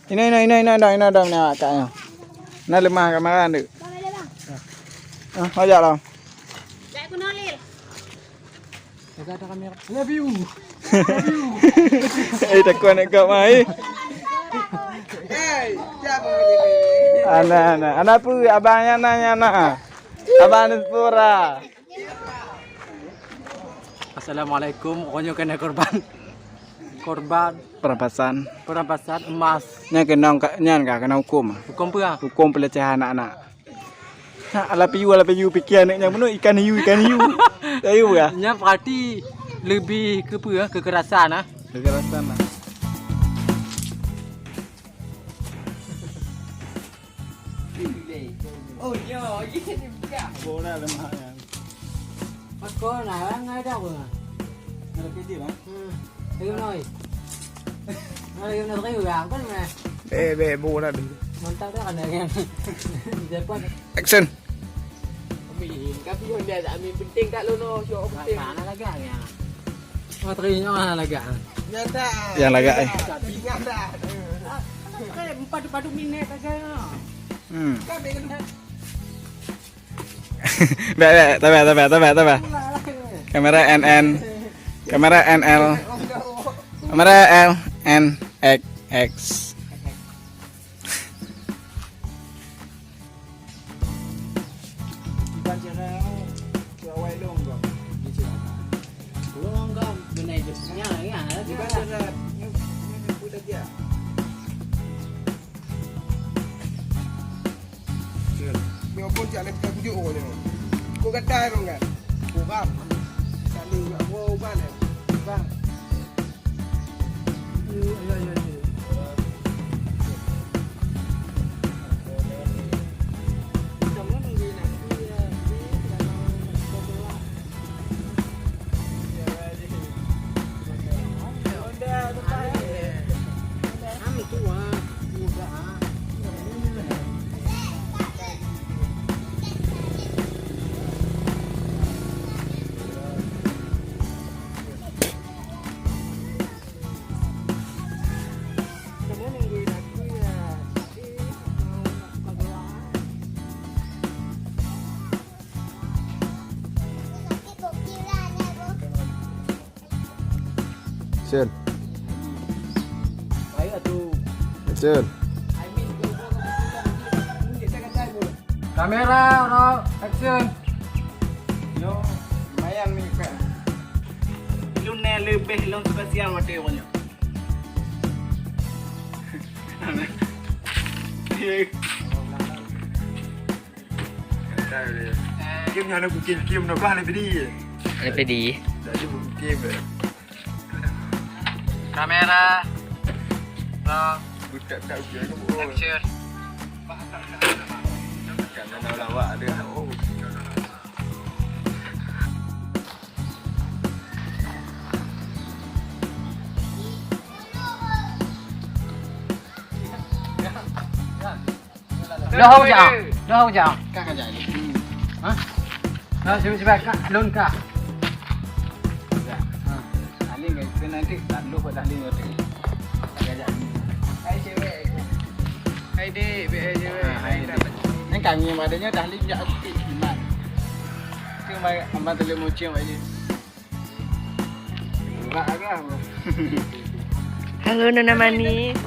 Ini dah ni akaknya. Nah lemah kamaran tu. Ajak lah. Cak aku nolil. Ada kamera. Love you. Takut nak kau mai. Anak apa? Abangnya nanya. Abang Pura. Assalamualaikum. Pokoknya kena korban perampasan emas. Nya kena kena hukum. Hukum apa? Hukum pelecehan anak-anak. Ala piu fikir anaknya penuh ikan hiu. Tahu ya? Nya berarti lebih ke apa ya? Kekerasan ah. Kekerasan lah. Oh yo, ini dia. Bola lemah ya. Aku nak ngai dah apa? Ada kiti bang. Ayo noi. Ayo nak kayu gang kan meh. Bola dulu. Mantap dah kan yang. Depan. Action. Tapi yang dia tak ambil penting kat lono, syok penting. Mana lagak ya? Materinya mana lagak? Nyata. Yang lagak Nyata. Kayak padu minit aja. Tabe. Kamera NN. Kamera NL. Kamera LNX. Biarpun tak lepas tunjuk orang ni. Kau kata dong kan. Kau bang. Saling nak wow bang. Bang. Ya. Action. Baik tu. Action. Kamera, roll, action. Yo, lumayan ni kan. Lu ne lebih long spesial mate punya. Game yang nak game nak bah lebih di. Lebih di. Jadi buku game. Kamera, roll, Budak ujian kamu. action. Kan lawak ada. Oh. Dah hujang. Kak aja ni. Hah? Nah, coba kak, lon kak. Ahli ke nanti tak lupa ahli ngerti. Agak ni. Hai cewek. Hai dek, cewek. Hai dapat. Ni kami yang adanya dah ahli jak aktif iman. Tu mai amat tele mucim aja. Enggak agak. Halo Nona Mani.